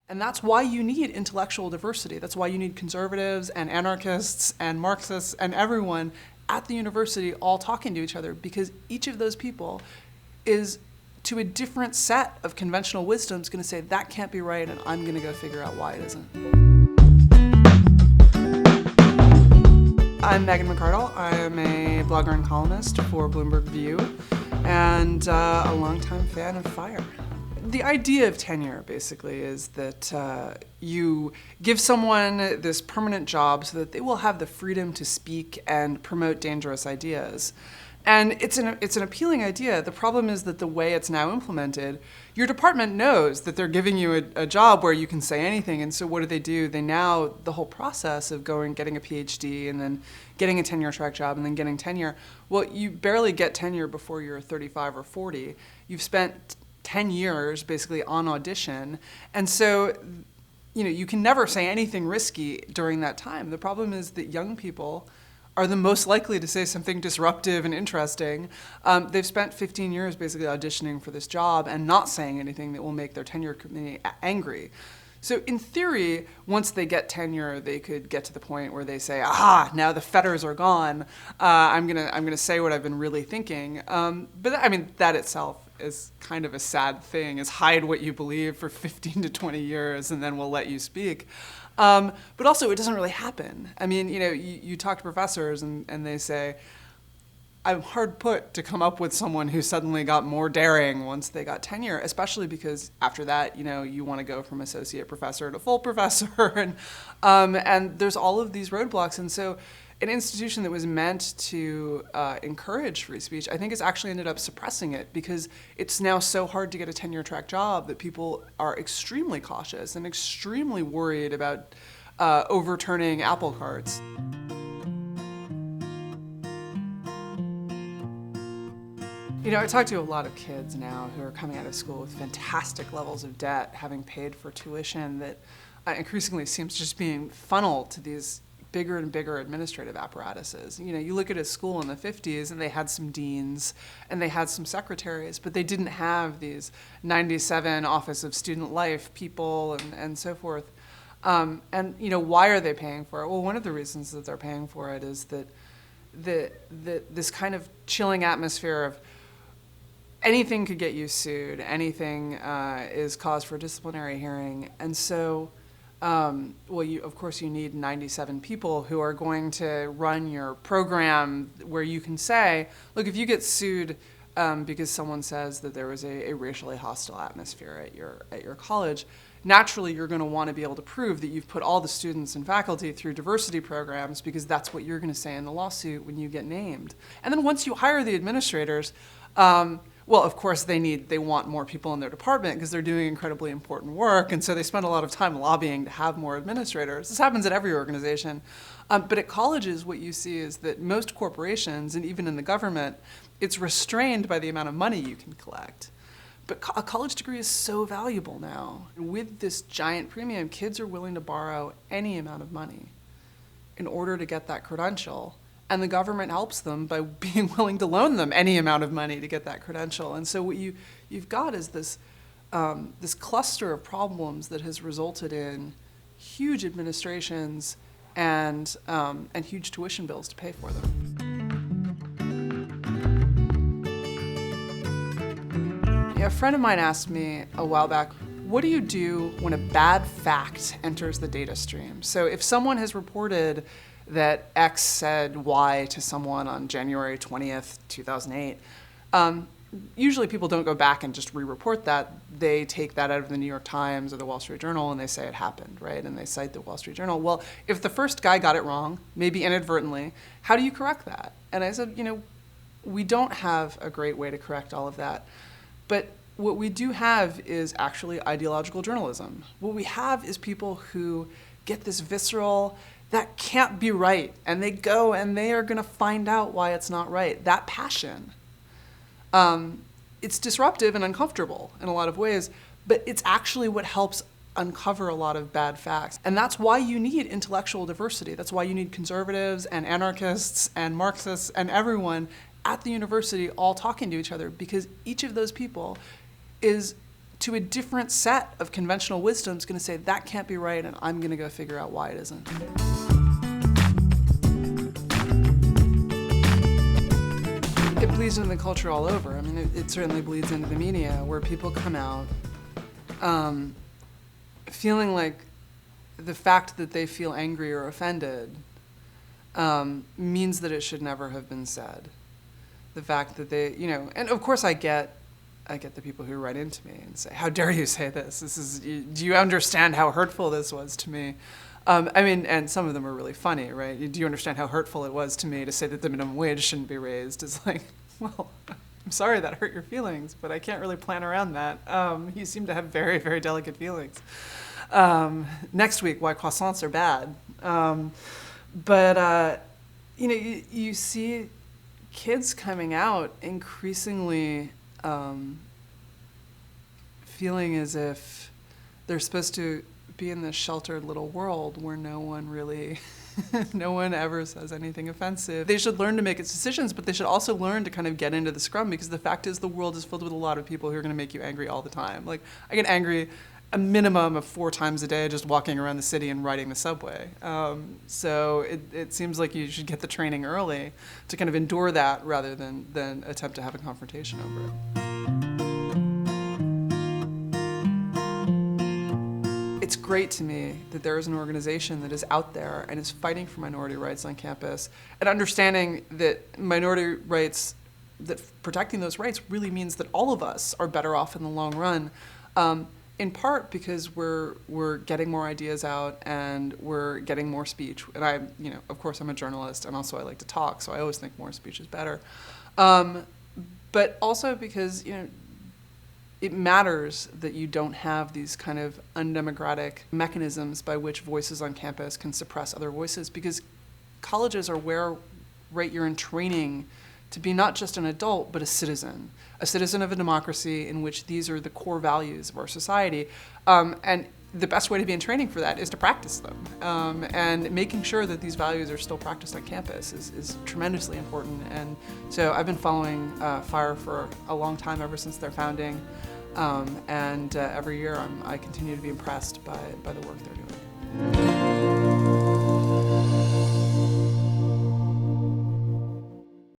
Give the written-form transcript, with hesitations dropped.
And that's why you need intellectual diversity. That's why you need conservatives and anarchists and Marxists and everyone at the university all talking to each other, because each of those people is, to a different set of conventional wisdom, is going to say, that can't be right, and I'm going to go figure out why it isn't. I'm Megan McArdle. I am a blogger and columnist for Bloomberg View and a longtime fan of FIRE. The idea of tenure, basically, is that you give someone this permanent job so that they will have the freedom to speak and promote dangerous ideas. And it's an appealing idea. The problem is that the way it's now implemented, your department knows that they're giving you a job where you can say anything, and so what do? They now, the whole process of getting a PhD and then getting a tenure track job and then getting tenure, well, you barely get tenure before you're 35 or 40. You've spent 10 years basically on audition, and so you can never say anything risky during that time. The problem is that young people are the most likely to say something disruptive and interesting. They've spent 15 years basically auditioning for this job and not saying anything that will make their tenure committee angry. So in theory, once they get tenure, they could get to the point where they say, aha, now the fetters are gone. I'm gonna say what I've been really thinking. But I mean, that itself is kind of a sad thing, is hide what you believe for 15 to 20 years and then we'll let you speak. But also, it doesn't really happen. I mean, you talk to professors and they say, I'm hard put to come up with someone who suddenly got more daring once they got tenure, especially because after that, you want to go from associate professor to full professor, and there's all of these roadblocks. And so an institution that was meant to encourage free speech, I think has actually ended up suppressing it, because it's now so hard to get a tenure track job that people are extremely cautious and extremely worried about overturning apple carts. I talk to a lot of kids now who are coming out of school with fantastic levels of debt, having paid for tuition that increasingly seems just being funneled to these bigger and bigger administrative apparatuses. You look at a school in the 50s and they had some deans and they had some secretaries, but they didn't have these 97 Office of Student Life people and so forth. And why are they paying for it? Well, one of the reasons that they're paying for it is that this kind of chilling atmosphere of anything could get you sued, anything is cause for disciplinary hearing, and so of course you need 97 people who are going to run your program where you can say, look, if you get sued because someone says that there was a racially hostile atmosphere at your college, naturally you're going to want to be able to prove that you've put all the students and faculty through diversity programs, because that's what you're going to say in the lawsuit when you get named. And then once you hire the administrators, well, of course, they want more people in their department because they're doing incredibly important work, and so they spend a lot of time lobbying to have more administrators. This happens at every organization. But at colleges, what you see is that most corporations, and even in the government, it's restrained by the amount of money you can collect. But a college degree is so valuable now. With this giant premium, kids are willing to borrow any amount of money in order to get that credential. And the government helps them by being willing to loan them any amount of money to get that credential. And so what you've got is this cluster of problems that has resulted in huge administrations and huge tuition bills to pay for them. A friend of mine asked me a while back, what do you do when a bad fact enters the data stream? So if someone has reported that X said Y to someone on January 20th, 2008, usually people don't go back and just re-report that. They take that out of the New York Times or the Wall Street Journal and they say it happened, right? And they cite the Wall Street Journal. Well, if the first guy got it wrong, maybe inadvertently, how do you correct that? And I said, we don't have a great way to correct all of that. But what we do have is actually ideological journalism. What we have is people who get this visceral, that can't be right, and they go and they are going to find out why it's not right. That passion. It's disruptive and uncomfortable in a lot of ways, but it's actually what helps uncover a lot of bad facts. And that's why you need intellectual diversity. That's why you need conservatives and anarchists and Marxists and everyone at the university all talking to each other, because each of those people is to a different set of conventional wisdom is going to say that can't be right, and I'm going to go figure out why it isn't. It bleeds into the culture all over. I mean, it certainly bleeds into the media, where people come out feeling like the fact that they feel angry or offended means that it should never have been said. The fact that they, and of course I get the people who write into me and say, "How dare you say this? Do you understand how hurtful this was to me?" And some of them are really funny, right? Do you understand how hurtful it was to me to say that the minimum wage shouldn't be raised? It's like, well, I'm sorry that hurt your feelings, but I can't really plan around that. You seem to have very, very delicate feelings. Next week, why croissants are bad. You see kids coming out increasingly feeling as if they're supposed to be in this sheltered little world where no one ever says anything offensive. They should learn to make its decisions, but they should also learn to kind of get into the scrum, because the fact is the world is filled with a lot of people who are going to make you angry all the time. Like, I get angry a minimum of 4 times a day just walking around the city and riding the subway. So it seems like you should get the training early to kind of endure that rather than attempt to have a confrontation over it. It's great to me that there is an organization that is out there and is fighting for minority rights on campus, and understanding that minority rights, that protecting those rights really means that all of us are better off in the long run. In part because we're getting more ideas out and we're getting more speech. And of course I'm a journalist, and also I like to talk, so I always think more speech is better. But also because, it matters that you don't have these kind of undemocratic mechanisms by which voices on campus can suppress other voices, because colleges are where, right, you're in training to be not just an adult, but a citizen of a democracy in which these are the core values of our society. And the best way to be in training for that is to practice them. And making sure that these values are still practiced on campus is tremendously important. And so I've been following FIRE for a long time, ever since their founding. And every year I continue to be impressed by the work they're doing.